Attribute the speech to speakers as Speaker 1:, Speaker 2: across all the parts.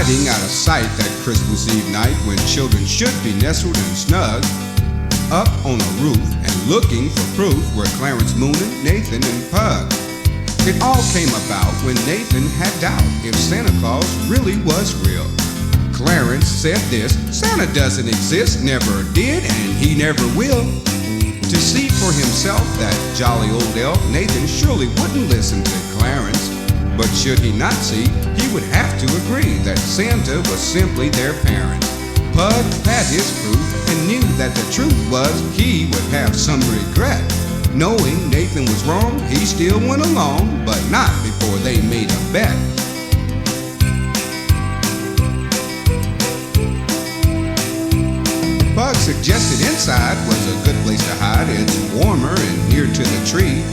Speaker 1: Hiding out of sight that Christmas Eve night when children should be nestled and snug, up on a roof and looking for proof were Clarence Moonin, Nathan, and Pug. It all came about when Nathan had doubt if Santa Claus really was real. Clarence said this: Santa doesn't exist, never did, and he never will. To see for himself that jolly old elf, Nathan surely wouldn't listen to Clarence. But should he not see, he would have to agree that Santa was simply their parent. Pug had his proof and knew that the truth was he would have some regret. Knowing Nathan was wrong, he still went along, but not before they made a bet. Pug suggested inside was a good place to hide. It's warmer and near to the tree.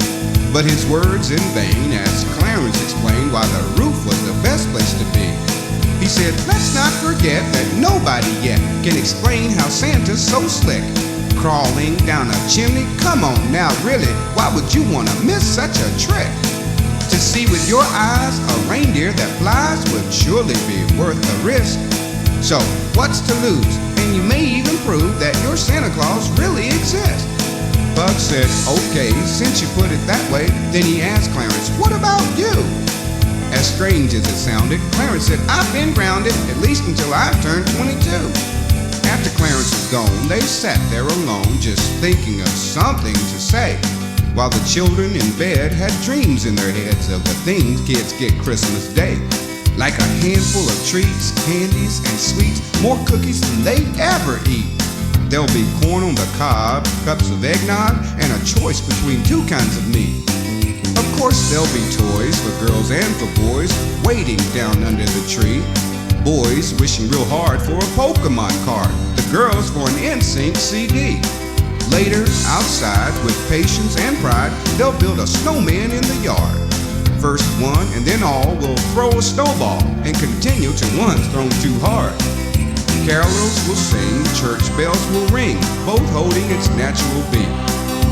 Speaker 1: But his words in vain as Clarence explained why the roof was the best place to be. He said, let's not forget that nobody yet can explain how Santa's so slick. Crawling down a chimney? Come on now, really, why would you want to miss such a trick? To see with your eyes a reindeer that flies would surely be worth the risk. So, what's to lose? And you may even prove that your Santa Claus really exists. Pug said, okay, since you put it that way, then he asked Clarence, what about you? As strange as it sounded, Clarence said, I've been grounded at least until I turned 22. After Clarence was gone, they sat there alone, just thinking of something to say, while the children in bed had dreams in their heads of the things kids get Christmas Day. Like a handful of treats, candies, and sweets, more cookies than they'd ever eat. There'll be corn on the cob, cups of eggnog, and a choice between two kinds of meat. Of course, there'll be toys for girls and for boys waiting down under the tree. Boys wishing real hard for a Pokemon card, the girls for an NSYNC CD. Later, outside, with patience and pride, they'll build a snowman in the yard. First one and then all will throw a snowball and continue till one's thrown too hard. Carolers will sing, church bells will ring, both holding its natural beat.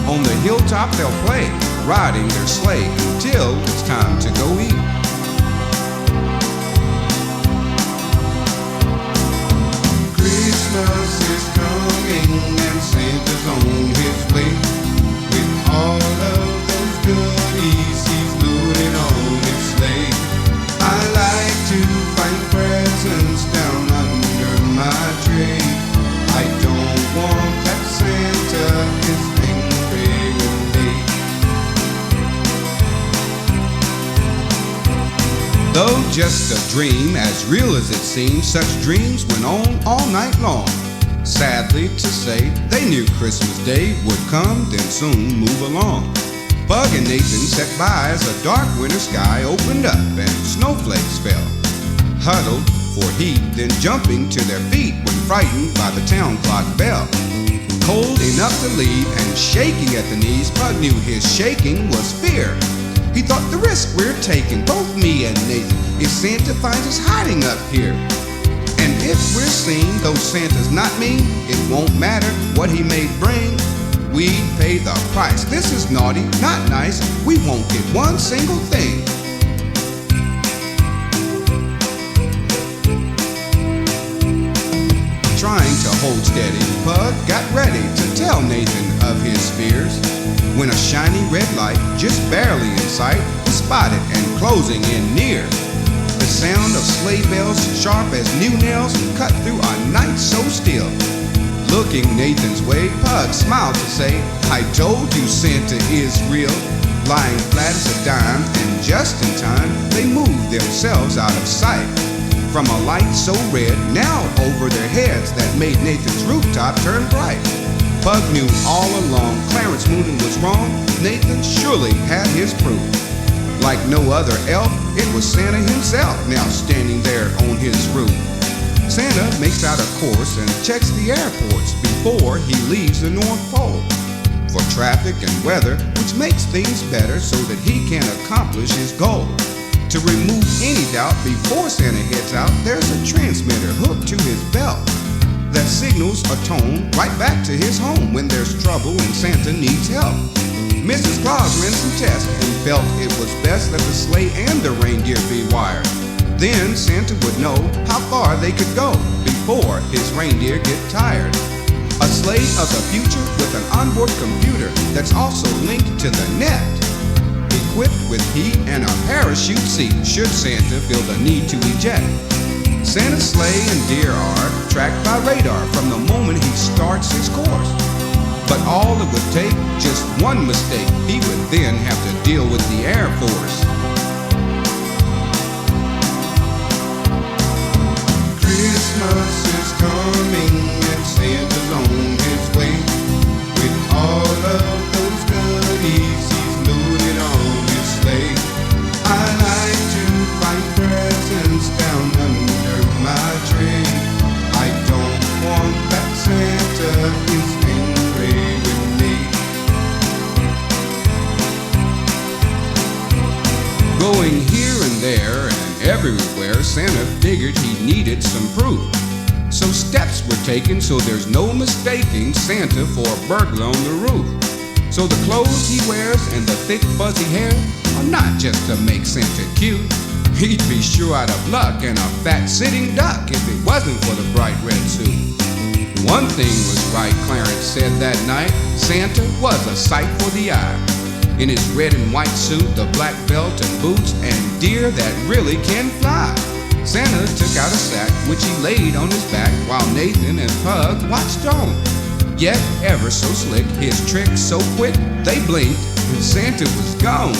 Speaker 1: On the hilltop they'll play, riding their sleigh until it's time to go eat. Christmas is coming and Santa's on his way. With all of those goodies he's loaded on his sleigh. I like to find presents down under my tree. I don't want that Santa is angry with me. Though just a dream, as real as it seems, such dreams went on all night long. Sadly to say, they knew Christmas Day would come, then soon move along. Pug and Nathan sat by as a dark winter sky opened up and snowflakes fell. Huddled for heat, then jumping to their feet when frightened by the town clock bell. Cold enough to leave and shaking at the knees, Pug knew his shaking was fear. He thought the risk we're taking, both me and Nathan, if Santa finds us hiding up here. And if we're seen, though Santa's not mean, it won't matter what he may bring. We'd pay the price. This is naughty, not nice. We won't get one single thing. Trying to hold steady, Pug got ready to tell Nathan of his fears, when a shiny red light, just barely in sight, was spotted and closing in near. The sound of sleigh bells, sharp as new nails, cut through a night so still. Looking Nathan's way, Pug smiled to say, I told you Santa is real. Lying flat as a dime, and just in time, they moved themselves out of sight. From a light so red, now over their heads, that made Nathan's rooftop turn bright. Pug knew all along Clarence Moonin was wrong. Nathan surely had his proof. Like no other elf, it was Santa himself now standing there on his roof. Santa makes out a course and checks the airports before he leaves the North Pole for traffic and weather, which makes things better so that he can accomplish his goal. To remove any doubt before Santa heads out, there's a transmitter hooked to his belt that signals a tone right back to his home when there's trouble and Santa needs help. Mrs. Claus ran some tests and felt it was best that the sleigh and the reindeer be wired. Then Santa would know how far they could go before his reindeer get tired. A sleigh of the future with an onboard computer that's also linked to the net. Equipped with heat and a parachute seat should Santa feel the need to eject. Santa's sleigh and deer are tracked by radar from the moment he starts his course. But all it would take, just one mistake, he would then have to deal with the Air Force. Christmas is coming and Santa's on his way. With all of those goodies he's loaded on his sleigh. I like to find presents down under my tree. I don't want that Santa is angry with me. Going here and there and everywhere, Santa figured he needed some proof. So steps were taken so there's no mistaking Santa for a burglar on the roof. So the clothes he wears and the thick fuzzy hair are not just to make Santa cute. He'd be sure out of luck and a fat sitting duck if it wasn't for the bright red suit. One thing was right, Clarence said that night, Santa was a sight for the eye. In his red and white suit, the black belt and boots, and deer that really can fly. Santa took out a sack, which he laid on his back, while Nathan and Pug watched on. Yet, ever so slick, his tricks so quick, they blinked, and Santa was gone.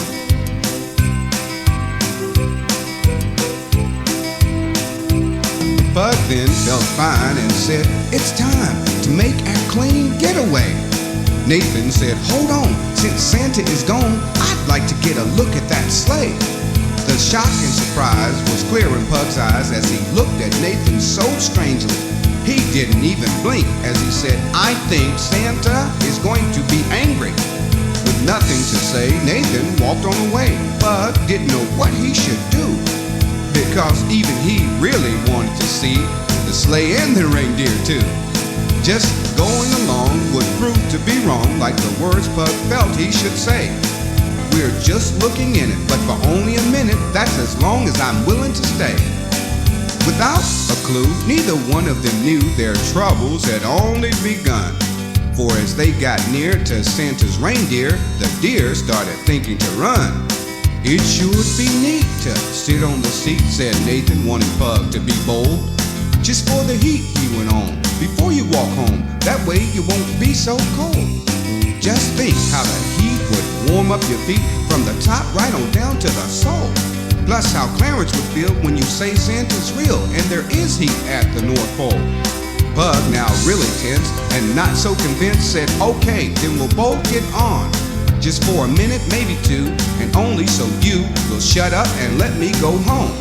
Speaker 1: Pug then felt fine and said, "It's time to make our clean getaway." Nathan said, "Hold on, since Santa is gone, I'd like to get a look at that sleigh." The shock and surprise was clear in Pug's eyes as he looked at Nathan so strangely. He didn't even blink as he said, "I think Santa is going to be angry." With nothing to say, Nathan walked on away. Pug didn't know what he should do, because even he really wanted to see the sleigh and the reindeer too. Just going along would prove to be wrong, like the words Pug felt he should say. "We're just looking in it, but for only a minute, that's as long as I'm willing to stay." Without a clue, neither one of them knew their troubles had only begun. For as they got near to Santa's reindeer, the deer started thinking to run. "It should be neat to sit on the seat," said Nathan, wanting Pug to be bold. "Just for the heat," he went on, "before you walk home, that way you won't be so cold. Just think how the heat would warm up your feet from the top right on down to the sole. Plus how Clarence would feel when you say Santa's real and there is heat at the North Pole." Pug, now really tense and not so convinced, said, "Okay, then we'll both get on. Just for a minute, maybe two, and only so you will shut up and let me go home."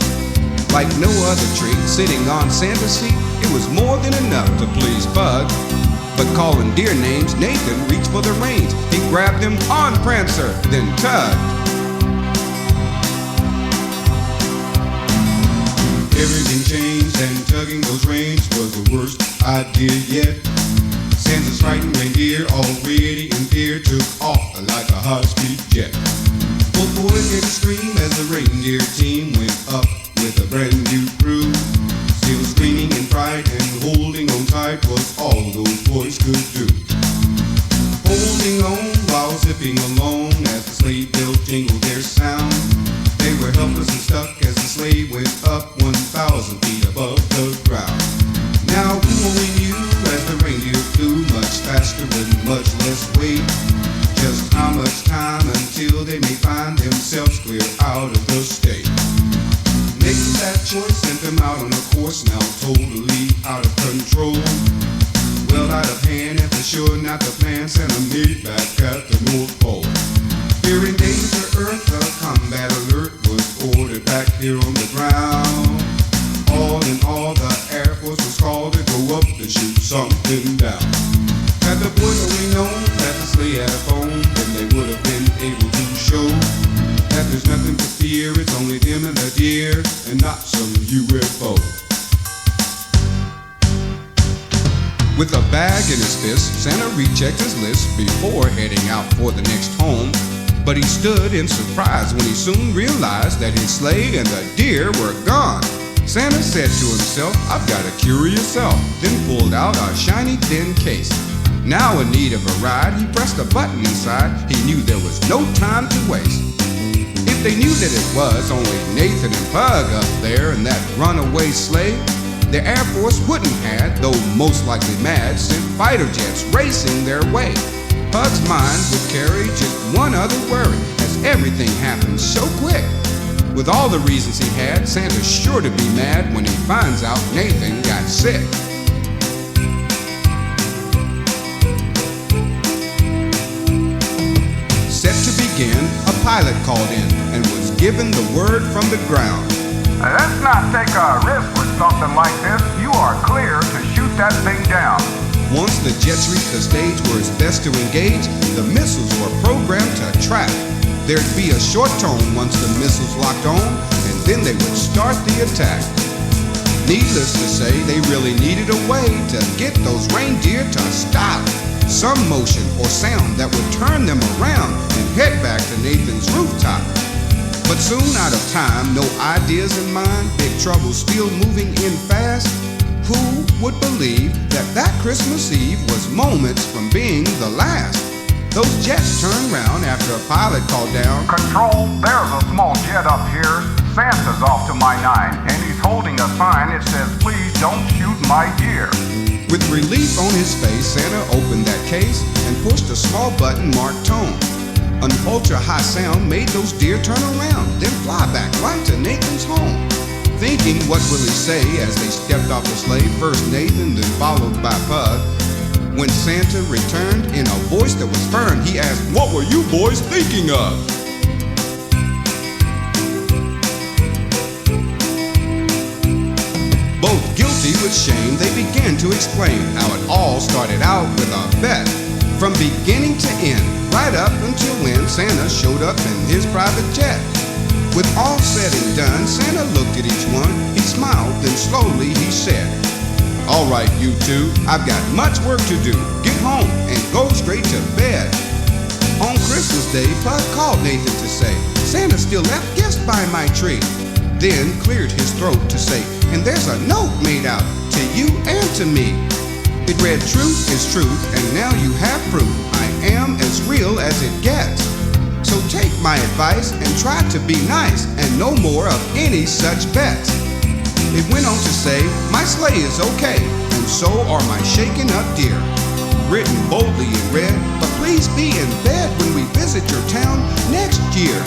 Speaker 1: Like no other treat, sitting on Santa's seat, it was more than enough to please Pug. But calling deer names, Nathan reached for the reins. He grabbed them on Prancer, then tugged. Everything changed and tugging those reins was the worst idea yet. Santa's frightened reindeer, already in fear, took off like a high-speed jet. Both boys gave a scream as the reindeer team went up with a brand new crew. Still screaming in fright and holding on tight was all those boys could do. Holding on while zipping along as the sleigh bells jingled their sound. They were helpless and stuck as the sleigh went up 1,000 feet above the ground. Now who only knew as the reindeer flew much faster with much less weight, just how much time until they may find themselves clear out of the state. Making that choice sent them out on a course now totally out of control. Well out of hand and for sure not the plan, Santa made back at the North Pole. Fearing danger Earth, a combat alert was ordered back here on the ground. All in all, the Air Force was called to go up and shoot something down. Had the boys only known that the sleigh had a phone, then they would have been able to show that there's nothing to fear, it's only them and the deer, and not some UFO. With a bag in his fist, Santa rechecked his list before heading out for the next home. But he stood in surprise when he soon realized that his sleigh and the deer were gone. Santa said to himself, "I've got a curious self," then pulled out a shiny tin case. Now in need of a ride, he pressed a button inside. He knew there was no time to waste. If they knew that it was only Nathan and Pug up there in that runaway sleigh, the Air Force wouldn't have, though most likely mad, sent fighter jets racing their way. Pug's mind would carry just one other worry, as everything happened so quick. With all the reasons he had, Santa's sure to be mad when he finds out Nathan got sick. Set to begin, a pilot called in and was given the word from the ground.
Speaker 2: Let's not take a risk with something like this. You are clear to shoot that thing down.
Speaker 1: Once the jets reached the stage where it's best to engage, the missiles were programmed to track. There'd be a short tone once the missiles locked on, and then they would start the attack. Needless to say, they really needed a way to get those reindeer to stop. Some motion or sound that would turn them around and head back to Nathan's rooftop. But soon out of time, no ideas in mind, big trouble still moving in fast. Who would believe that that Christmas Eve was moments from being the last? Those jets turned round after a pilot called down.
Speaker 2: Control, there's a small jet up here. Santa's off to my 9, and he's holding a sign that says, "Please don't shoot my deer."
Speaker 1: With relief on his face, Santa opened that case and pushed a small button marked tone. An ultra-high sound made those deer turn around, then fly back right to Nathan's home. Thinking, what will he say as they stepped off the sleigh, first Nathan, then followed by Pug. When Santa returned in a voice that was firm, he asked, "What were you boys thinking of?" Both guilty with shame, they began to explain how it all started out with a bet. From beginning to end, right up until when Santa showed up in his private jet. With all said and done, Santa looked at each one, he smiled, then slowly he said, "All right, you two, I've got much work to do. Get home and go straight to bed." On Christmas Day, Pug called Nathan to say, "Santa still left gifts by my tree." Then cleared his throat to say, "And there's a note made out to you and to me." It read, "Truth is truth, and now you have proof. I am as real as it gets. So take my advice and try to be nice, and no more of any such bets." It went on to say, "My sleigh is okay, and so are my shaken up deer." Written boldly in red, "But please be in bed when we visit your town next year."